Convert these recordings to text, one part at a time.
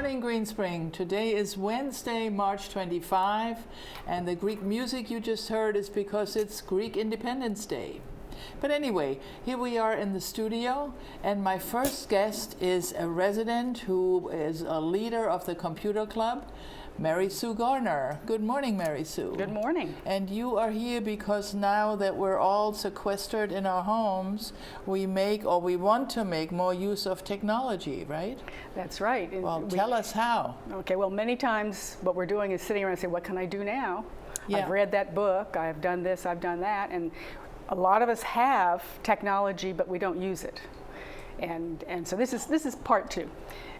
morning, Green Spring. Today is Wednesday, March 25, and the Greek music you just heard is because it's Greek Independence Day. But anyway, here we are in the studio, and my first guest is a resident who is a leader of the computer club, Mary Sue Garner. Good morning, Mary Sue. Good morning. And you are here because now that we're all sequestered in our homes, we want to make more use of technology, right? That's right. Well, tell us how. Okay, well, many times what we're doing is sitting around and saying, what can I do now? Yeah. I've read that book, I've done this, I've done that, and a lot of us have technology, but we don't use it. And so this is part two.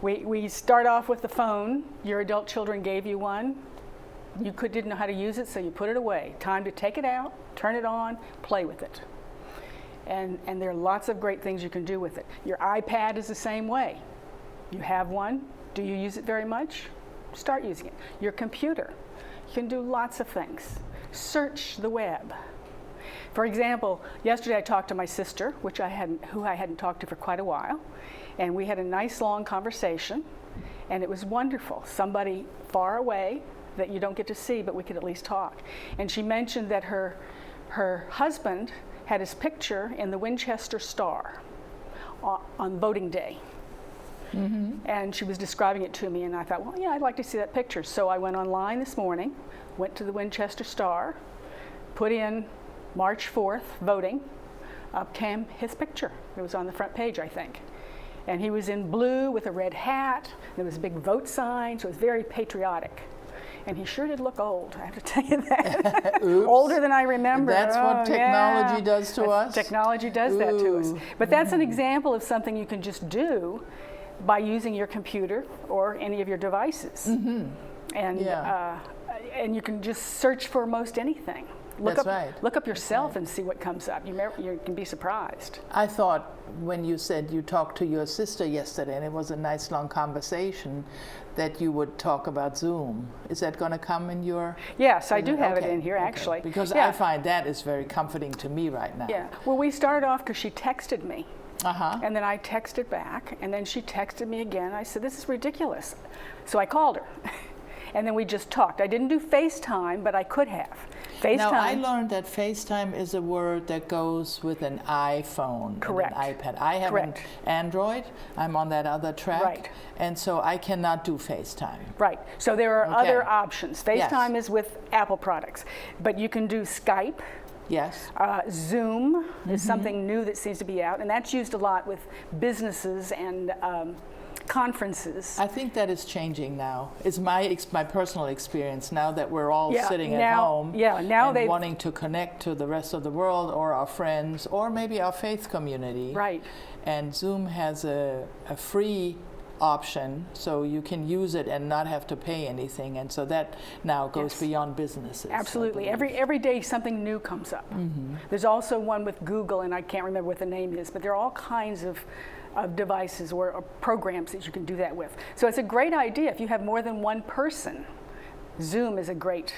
We start off with the phone. Your adult children gave you one. You didn't know how to use it, so you put it away. Time to take it out, turn it on, play with it. And there are lots of great things you can do with it. Your iPad is the same way. You have one. Do you use it very much? Start using it. Your computer. You can do lots of things. Search the web. For example, yesterday I talked to my sister, who I hadn't talked to for quite a while, and we had a nice long conversation, and it was wonderful. Somebody far away that you don't get to see, but we could at least talk. And she mentioned that her husband had his picture in the Winchester Star on voting day. Mm-hmm. And she was describing it to me, and I thought, well, yeah, I'd like to see that picture. So I went online this morning, went to the Winchester Star, put in March 4th, voting, up came his picture. It was on the front page, I think. And he was in blue with a red hat. There was a big vote sign, so it was very patriotic. And he sure did look old, I have to tell you that. Older than I remember. That's what technology does to us? Technology does that to us. But that's an example of something you can just do by using your computer or any of your devices. Mm-hmm. And you can just search for most anything. Look up yourself and see what comes up. You can be surprised. I thought when you said you talked to your sister yesterday, and it was a nice long conversation, that you would talk about Zoom. Is that going to come in your... Yes, I do have it in here, actually. Because I find that is very comforting to me right now. Yeah. Well, we started off because she texted me. Uh-huh. And then I texted back, and then she texted me again. I said, this is ridiculous. So I called her. And then we just talked. I didn't do FaceTime, but I could have. FaceTime. Now, I learned that FaceTime is a word that goes with an iPhone. Correct. And an iPad. I have an Android. I'm on that other track. Right. And so I cannot do FaceTime. Right. So there are other options. FaceTime is with Apple products. But you can do Skype. Yes. Zoom is something new that seems to be out. And that's used a lot with businesses and conferences. I think that is changing now. It's my personal experience now that we're all sitting at home and wanting to connect to the rest of the world or our friends or maybe our faith community. Right. And Zoom has a free option, so you can use it and not have to pay anything, and so that now goes beyond businesses. Absolutely. Every day something new comes up. Mm-hmm. There's also one with Google, and I can't remember what the name is, but there are all kinds of devices or programs that you can do that with. So it's a great idea. If you have more than one person, Zoom is a great.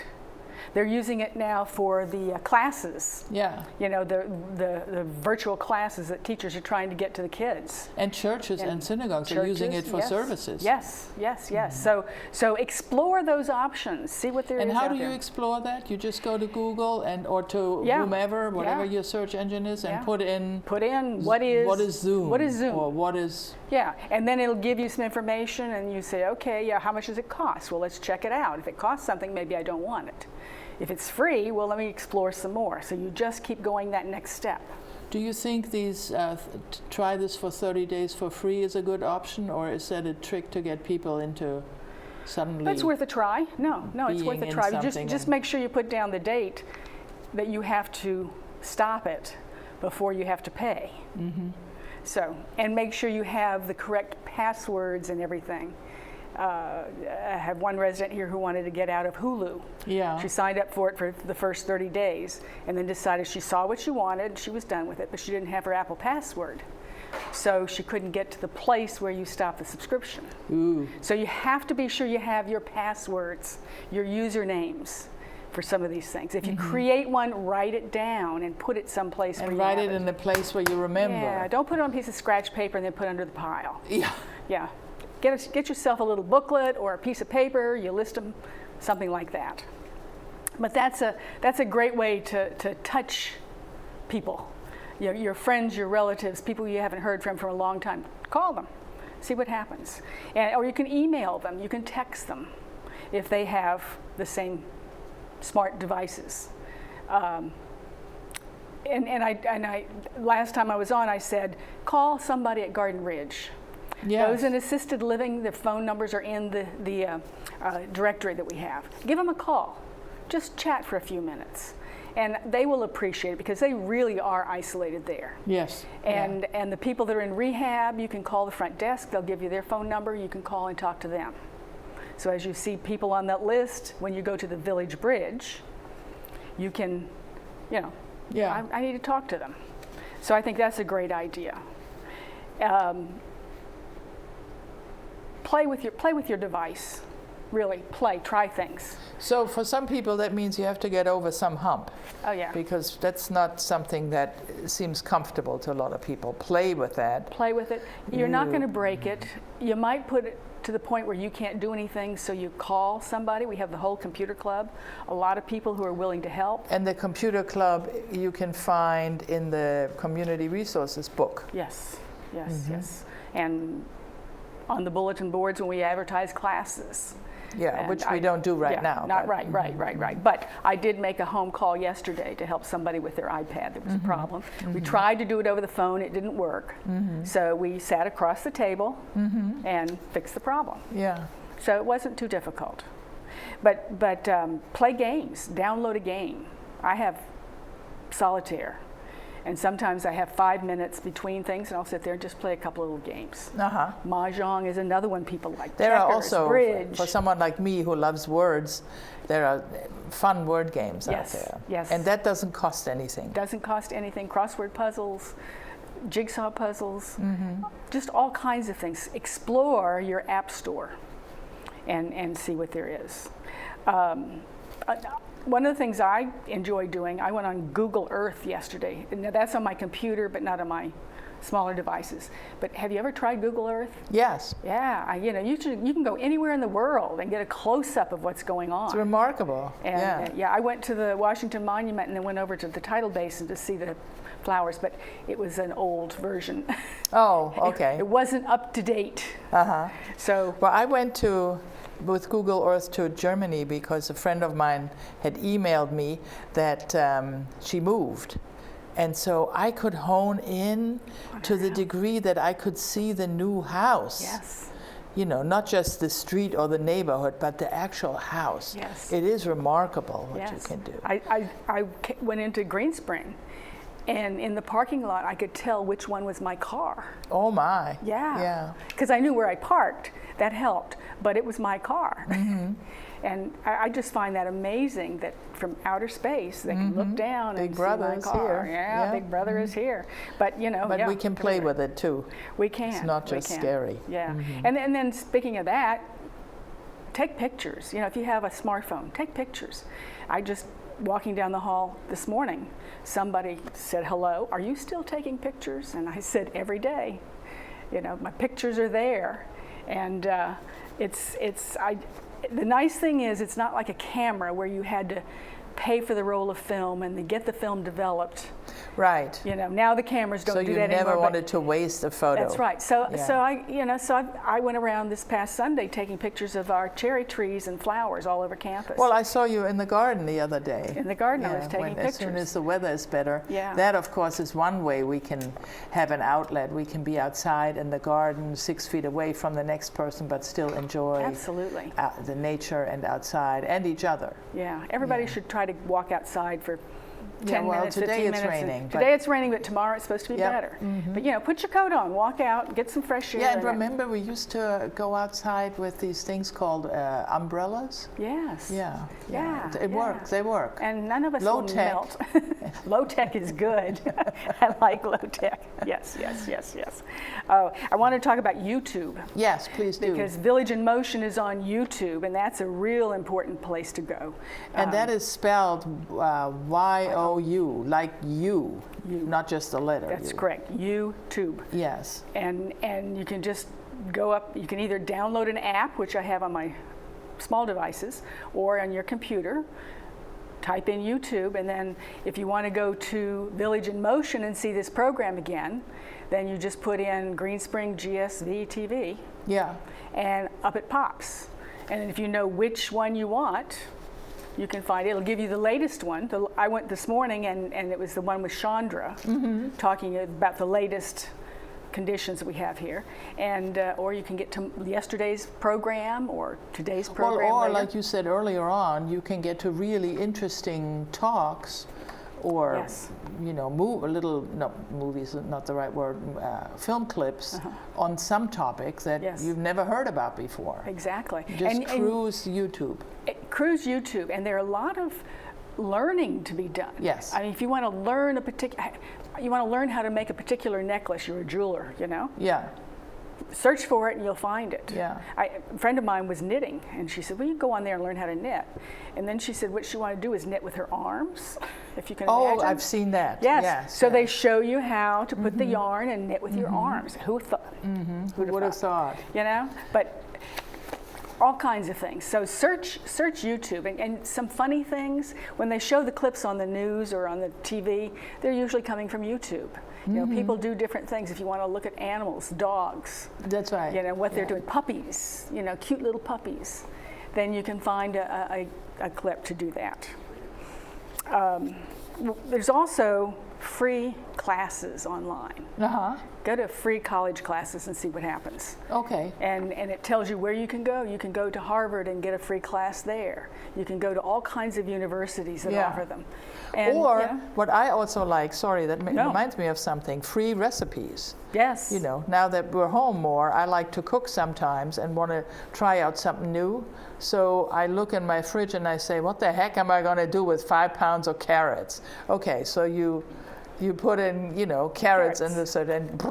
They're using it now for the classes. Yeah. You know, the virtual classes that teachers are trying to get to the kids. And churches and synagogues are using it for services. Yes. Mm-hmm. So explore those options. See what there is. And how do you explore that? You just go to Google or to whomever, whatever your search engine is, and put in what is Zoom? What is Zoom? Or what is... Yeah, and then it'll give you some information, and you say, okay, how much does it cost? Well, let's check it out. If it costs something, maybe I don't want it. If it's free, well, let me explore some more. So you just keep going that next step. Do you think these try this for 30 days for free is a good option, or is that a trick to get people into suddenly? It's worth a try. No, it's worth a try. You just make sure you put down the date that you have to stop it before you have to pay. Mm-hmm. So, and make sure you have the correct passwords and everything. I have one resident here who wanted to get out of Hulu. Yeah. She signed up for it for the first 30 days and then decided she saw what she wanted, she was done with it, but she didn't have her Apple password. So she couldn't get to the place where you stop the subscription. Ooh. So you have to be sure you have your passwords, your usernames for some of these things. If you create one, write it down and put it someplace where you have it. And write it in the place where you remember. Yeah, don't put it on a piece of scratch paper and then put it under the pile. Yeah. get yourself a little booklet or a piece of paper, you list them, something like that. But that's a great way to touch people, your friends, your relatives, people you haven't heard from for a long time. Call them, see what happens. Or you can email them, you can text them if they have the same smart devices. And I last time I was on, I said, call somebody at Garden Ridge. Yes. Those in assisted living, their phone numbers are in the directory that we have. Give them a call. Just chat for a few minutes. And they will appreciate it because they really are isolated there. Yes. And the people that are in rehab, you can call the front desk. They'll give you their phone number. You can call and talk to them. So as you see people on that list, when you go to the Village Bridge, you can, I need to talk to them. So I think that's a great idea. Play with your device. Really, try things. So for some people that means you have to get over some hump. Oh yeah. Because that's not something that seems comfortable to a lot of people. Play with that. Play with it. You're not going to break it. You might put it to the point where you can't do anything, so you call somebody. We have the whole computer club. A lot of people who are willing to help. And the computer club you can find in the community resources book. Yes, yes. And on the bulletin boards when we advertise classes. Yeah, and which we don't do right now. Not right. But I did make a home call yesterday to help somebody with their iPad. There was a problem. We tried to do it over the phone. It didn't work. So we sat across the table and fixed the problem. Yeah. So it wasn't too difficult. But play games. Download a game. I have solitaire. And sometimes I have 5 minutes between things, and I'll sit there and just play a couple of little games. Mahjong is another one people like. There Checkers, are also, bridge. for someone like me who loves words, there are fun word games out there. Yes. And that doesn't cost anything. Doesn't cost anything. Crossword puzzles, jigsaw puzzles, just all kinds of things. Explore your app store and see what there is. One of the things I enjoy doing, I went on Google Earth yesterday. Now that's on my computer, but not on my smaller devices. But have you ever tried Google Earth? Yes. Yeah, you can go anywhere in the world and get a close-up of what's going on. It's remarkable. And I went to the Washington Monument and then went over to the tidal basin to see the flowers, but it was an old version. Oh, okay. It wasn't up to date. So. Well, I went with Google Earth to Germany because a friend of mine had emailed me that she moved. And so I could hone in to the degree that I could see the new house. Yes. Not just the street or the neighborhood, but the actual house. Yes. It is remarkable what you can do. I went into Green Spring, and in the parking lot, I could tell which one was my car. Oh my. Yeah. Because I knew where I parked. That helped, but it was my car. And I just find that amazing that from outer space they can look down Big and Brother see my is car. here. Yeah, Big Brother is here. But But we can play with it too. We can. It's not just scary. Yeah. And then speaking of that, take pictures. If you have a smartphone, take pictures. I just walking down the hall this morning, somebody said, "Hello, are you still taking pictures?" And I said, "Every day. My pictures are there." And the nice thing is it's not like a camera where you had to pay for the roll of film and to get the film developed. Right. Now the cameras don't do that anymore. So you never wanted to waste a photo. That's right. So I went around this past Sunday taking pictures of our cherry trees and flowers all over campus. Well, I saw you in the garden the other day. In the garden, I was taking pictures. As soon as the weather is better. Yeah. That, of course, is one way we can have an outlet. We can be outside in the garden 6 feet away from the next person, but still enjoy absolutely the nature and outside and each other. Yeah. Everybody should try to walk outside for 10 minutes, 15 today minutes. It's raining. Today it's raining, but tomorrow it's supposed to be better. But put your coat on, walk out, get some fresh air. Yeah, and remember we used to go outside with these things called umbrellas? Yes. Yeah. Yeah. It works. They work. And none of us Low will tech. melt. Low tech is good. I like low tech. Yes. Oh, I want to talk about YouTube. Yes, please do. Because Village in Motion is on YouTube, and that's a real important place to go. And that is spelled Y-O-U, like you, not just the letter. That's U. correct. YouTube. Yes. And you can just go up, you can either download an app, which I have on my small devices, or on your computer, type in YouTube, and then if you want to go to Village in Motion and see this program again, then you just put in Greenspring GSV-TV, Yeah. and up it pops. And if you know which one you want, you can find it. It'll give you the latest one. I went this morning, and it was the one with Chandra, talking about the latest conditions that we have here, and or you can get to yesterday's program or today's program. Or later. like you said earlier on, you can get to really interesting talks, or Yes. you know, movies is not the right word, film clips on some topic that Yes. you've never heard about before. Exactly. Just cruise YouTube. Cruise YouTube, and there are a lot of learning to be done. Yes. I mean, if you want to learn how to make a particular necklace, you're a jeweler, you know? Yeah. Search for it and you'll find it. Yeah. A friend of mine was knitting, and she said, well, you can go on there and learn how to knit. And then she said what she wanted to do is knit with her arms, if you can imagine. Oh, I've seen that. Yes. So yes. they show you how to put the yarn and knit with your arms. Who thought? Who would have thought? You know? But all kinds of things. So search YouTube, and some funny things. When they show the clips on the news or on the TV, they're usually coming from YouTube. You know, people do different things. If you want to look at animals, dogs, That's right. you know, what they're doing, puppies, you know, cute little puppies, then you can find a clip to do that. There's also free classes online. Go to free college classes and see what happens. Okay. And it tells you where you can go. You can go to Harvard and get a free class there. You can go to all kinds of universities that offer them. And, Or what I also like, sorry, that No. reminds me of something, free recipes. Yes. You know, now that we're home more, I like to cook sometimes and want to try out something new. So I look in my fridge and I say, what the heck am I going to do with 5 pounds of carrots? Okay, so you put in, you know, carrots in the and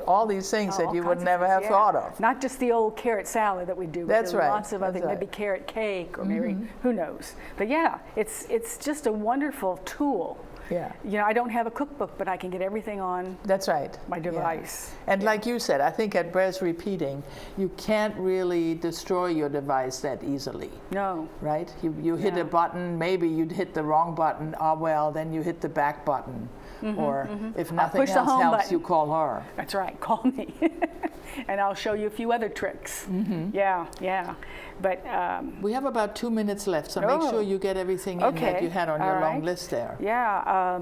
all these things that you would never have thought of. Not just the old carrot salad that we do. That's right. Lots of other things, maybe carrot cake or maybe, who knows. But yeah, it's just a wonderful tool. Yeah. You know, I don't have a cookbook, but I can get everything on That's right. my device. Yeah. And like you said, I think it bears repeating, you can't really destroy your device that easily. No. Right? You hit a button, maybe you'd hit the wrong button, well, then you hit the back button. Or if nothing push else the home helps, button. you call her. That's right, call me. And I'll show you a few other tricks. Yeah. But We have about 2 minutes left, so make sure you get everything in that you had on your long list there. yeah,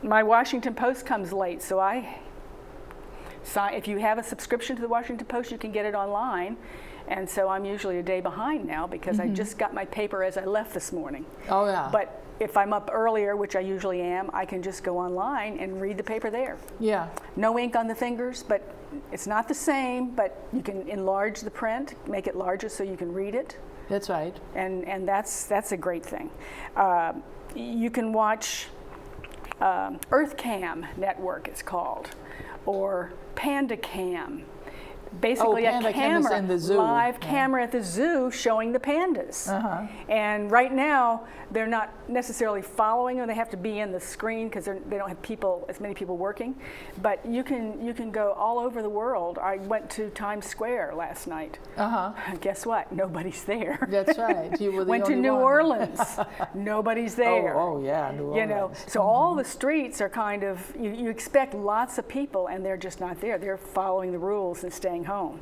my Washington Post comes late, so if you have a subscription to the Washington Post, you can get it online. And so I'm usually a day behind now because I just got my paper as I left this morning. Oh, yeah. But if I'm up earlier, which I usually am, I can just go online and read the paper there. Yeah. No ink on the fingers, but it's not the same, but you can enlarge the print, make it larger so you can read it. That's right. And that's a great thing. You can watch EarthCam Network, it's called, or PandaCam. Basically, a PandaCam is in the zoo. live camera at the zoo showing the pandas. And right now, they're not necessarily following them. They have to be in the screen because they don't have as many people working. But you can go all over the world. I went to Times Square last night. Guess what? Nobody's there. That's right. You were the Went to only New one. Orleans. Nobody's there. Oh, yeah, New Orleans. You know, so all the streets are kind of, you expect lots of people and they're just not there. They're following the rules and staying home.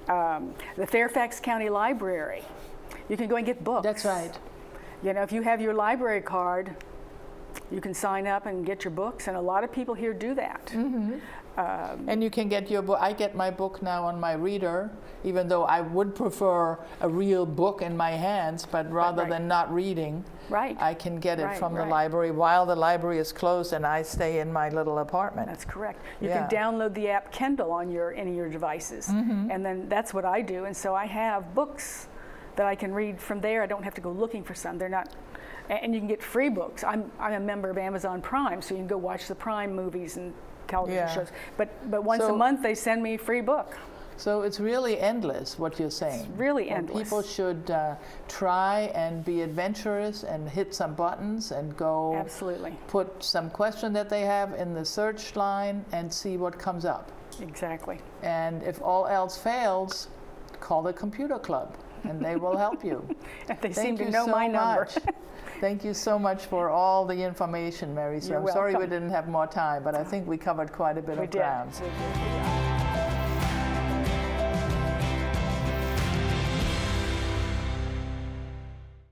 The Fairfax County Library, you can go and get books. That's right. You know, if you have your library card, you can sign up and get your books, and a lot of people here do that. And you can get your book. I get my book now on my reader, even though I would prefer a real book in my hands, but rather than not reading, I can get it from the library while the library is closed and I stay in my little apartment. That's correct. You can download the app Kindle on any of your devices, and then that's what I do. And so I have books that I can read from there. I don't have to go looking for some. They're not, and you can get free books. I'm a member of Amazon Prime, so you can go watch the Prime movies and television shows. But once a month they send me a free book. So it's really endless what you're saying. It's really endless. People should try and be adventurous and hit some buttons and go Absolutely. put some question that they have in the search line and see what comes up. Exactly. And if all else fails, call the computer club and they will help you. And they seem Thank to you know so my number. much. Thank you so much for all the information, Mary. So You're I'm sorry we welcome. didn't have more time, but I think we covered quite a bit We of did. ground. We did.